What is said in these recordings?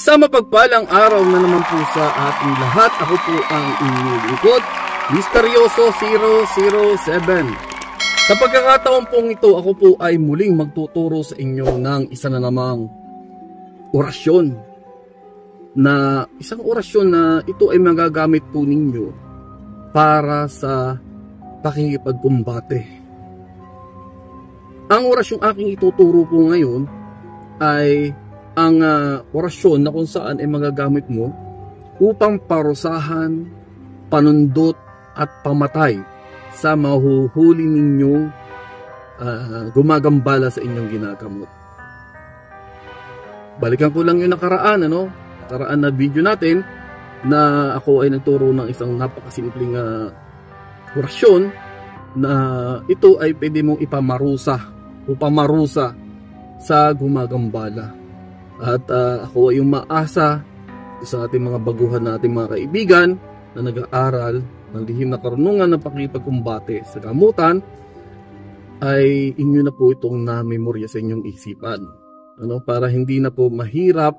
Isang mapagpalang araw na naman po sa ating lahat. Ako po ang inyong lingkod, Misteryoso 007. Sa pagkakataon pong ito, ako po ay muling magtuturo sa inyo ng isa na namang orasyon. Isang orasyon na ito ay magagamit po ninyo para sa pakikipagkumbate. Ang orasyong aking ituturo po ngayon ay ang orasyon na kung saan ay magagamit mo upang parusahan, panundot at pamatay sa mahuhuli ninyong gumagambala sa inyong ginagamot. Balikan ko lang yung nakaraan na video natin na ako ay nagturo ng isang napakasimpleng orasyon na ito ay pwede mong ipamarusa o pamarusa sa gumagambala. At ako ay umaasa sa ating mga baguhan na ating mga kaibigan na nag-aaral ng lihim na karunungan ng pakikipagkumbate sa gamutan ay inyo na po itong na-memorya sa inyong isipan. Para hindi na po mahirap,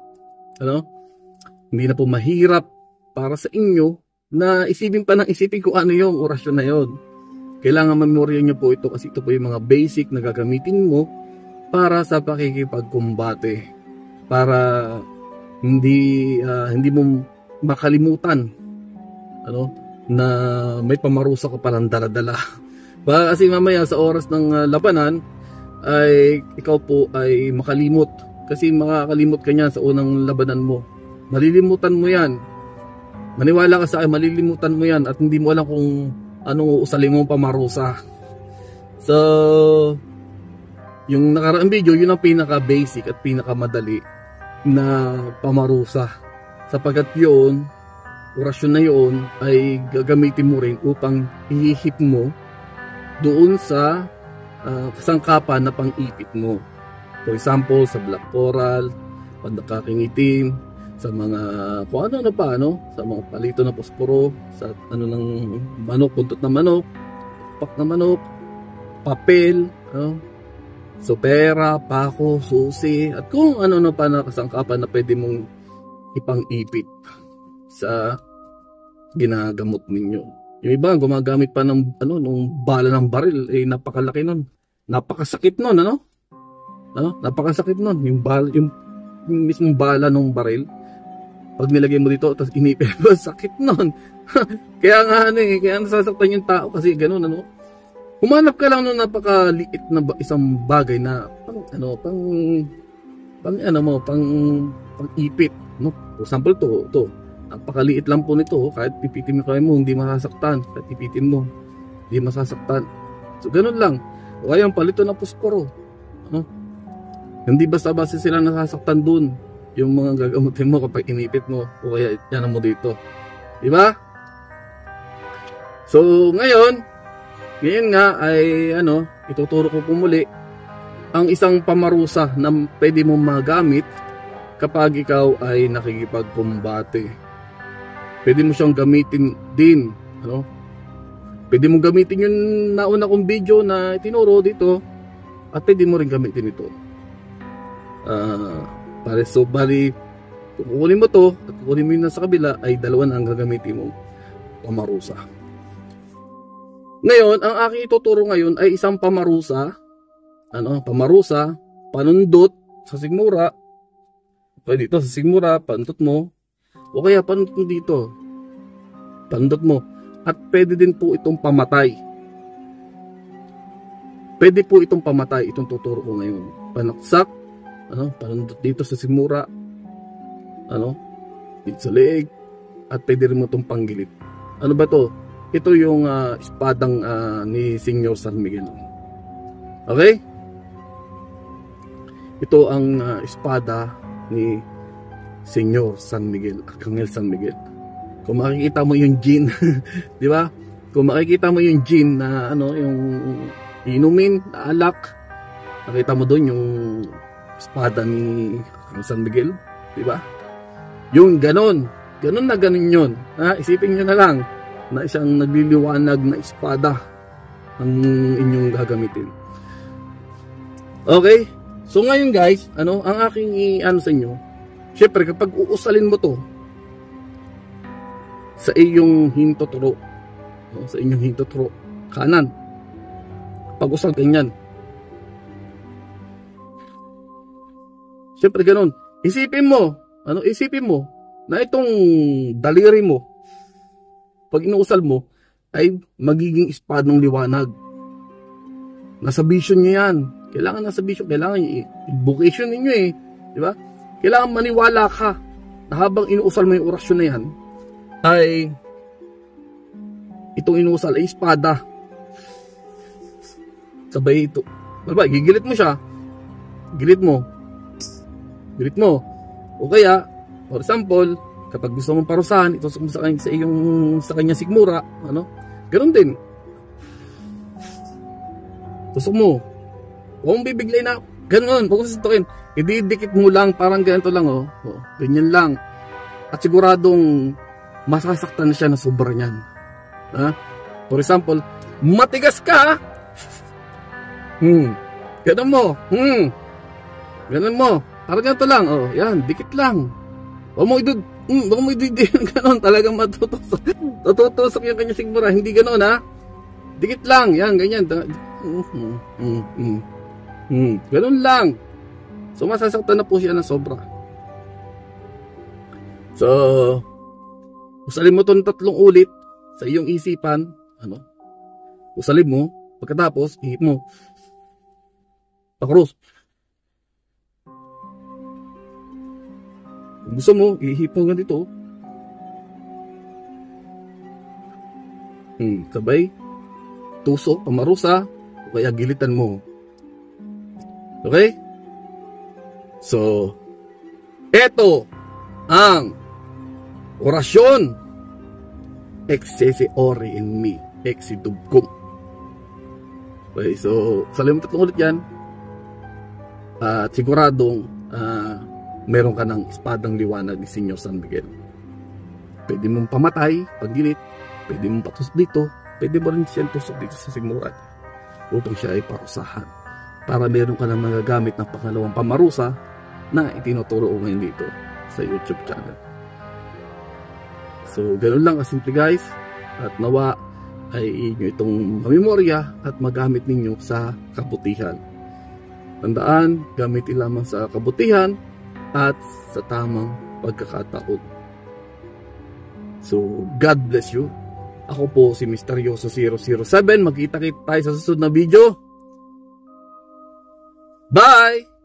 hindi na po mahirap para sa inyo na isipin pa ng isipin kung ano yung orasyon na yon. Kailangan memorya nyo po ito kasi ito po yung mga basic na gagamitin mo para sa pakikipagkumbate. Para hindi mo makalimutan na may pamarusa ka palang dala-dala. Baka kasi mamaya sa oras ng labanan ay ikaw po ay makalimot. Kasi makakalimot ka niyan sa unang labanan mo. Malilimutan mo yan. Maniwala ka sa akin, malilimutan mo yan at hindi mo alam kung anong uusalin mong pamarusa. So, yung nakaraang video, yun ang pinaka-basic at pinaka-madali na pamarusa. Sapagkat yun, orasyon na yun ay gagamitin mo rin upang ihihip mo doon sa kasangkapan na pang-ipit mo. For example, sa black coral, pandakaking itim, sa mga kung ano pa, sa mga palito na posporo, sa ng manok, buntot na manok, pak na manok, papel, so pera, pako, susi, at kung ano pa na kasangkapan na pwede mong ipang-ipit sa ginagamot ninyo. Yung iba gumagamit pa ng nung bala ng baril, napakalaki nun. Napakasakit nun, napakasakit nun. Yung mismong bala ng baril, pag nilagay mo dito tapos inipit mo, sakit nun. Kaya nga kaya nasasaktan yung tao kasi ganoon Humanap ka lang ng napakaliit na isang bagay na pang ipit, For example, to napakaliit lang po nito, kahit pipitin mo hindi masasaktan, kahit pipitin mo hindi masasaktan. So ganun lang. O kaya ang palito ng posporo, hindi basta-basta sila nasasaktan dun yung mga gagamutin mo kapag inipit mo o kaya yan mo dito, di ba? So ngayon nga ay ituturo ko po muli ang isang pamarusa na pwede mong magamit kapag ikaw ay nakikipagkumbate. Pwede mo siyang gamitin din, pwede mong gamitin yung nauna kong video na itinuro dito at pwede mo rin gamitin ito. Bali kukunin mo to at kukunin mo yung nasa kabila ay dalawa na ang gagamitin mo pamarusa. Ngayon, ang aking ituturo ngayon ay isang pamarusa, panundot sa sigmura. Pwede dito sa sigmura, panundot mo, o kaya panundot mo dito, panundot mo. At pwede din po itong pamatay. Pwede po itong pamatay, itong tuturo ko ngayon. Panaksak, panundot dito sa sigmura, dito sa leeg, at pwede rin mo itong panggilid. Ano ba to? Ito yung espadang ni Senyor San Miguel. Okay? Ito ang espada ni Senyor San Miguel, Arcangel San Miguel. Kung makikita mo yung gin, di ba? Kung makikita mo yung gin na yung inumin, na alak, nakita mo doon yung espada ni San Miguel, di ba? Yung ganon na ganon yun. Isipin nyo na lang na isang nagliliwanag na espada ang inyong gagamitin. Okay? So ngayon guys, ang aking sa inyo Siyempre, kapag uusalin mo to sa iyong hintotro, sa inyong hintotro, kanan, pag-usal ganyan. Siyempre, ganun. Isipin mo na itong daliri mo, pag inuusal mo, ay magiging espadong liwanag. Nasa vision nyo yan. Kailangan nasa vision, kailangan vocation ninyo eh. Di ba? Kailangan maniwala ka na habang inuusal mo yung orasyon na yan, ay itong inuusal ay espada. Sabay ito. Diba? Gigilit mo siya. Gilit mo. O kaya, for example, kapag gusto mong parusahan, itusok mo sa kanya sigmura, ganun din. Tusok mo. Huwag mong bibiglay na, ganun, huwag mo sastukin. Ididikit mo lang, parang ganito lang, ganyan lang. At siguradong masasaktan na siya na sobra niyan. For example, matigas ka, ganun mo, parang ganito lang, yan, dikit lang. Huwag mo ididin, ganun, talagang matutusok yung kanya sigmura, hindi ganun dikit lang, yan, ganyan, ganun lang. So masasaktan na po siya ng sobra. So usalin mo itong 3 ulit sa iyong isipan, usalin mo, pagkatapos ihip mo pa-cross. Kung gusto mo, ihip mo ganito. Sabay tusok, pamarusa, o kaya gilitan mo. Okay? So, eto ang orasyon Excesse ore in me, exidubkum. Okay, so salim mo 3 ulit yan. At siguradong meron ka ng espadang liwanag ni Senyor San Miguel. Pwede mong pamatay, paggilit, pwede mong patusok dito, pwede mo rin siyang tusok dito sa sigmuran upang siya ay parusahan. Para meron ka ng mga gamit ng pangalawang pamarusa na itinuturo ko ngayon dito sa YouTube channel. So, ganun lang kasimple guys. At nawa ay inyo itong memorya at magamit ninyo sa kabutihan. Tandaan, gamitin lamang sa kabutihan at sa tamang pagkakataon. So, God bless you. Ako po si Misteryoso 007. Magkita-kita tayo sa susunod na video. Bye!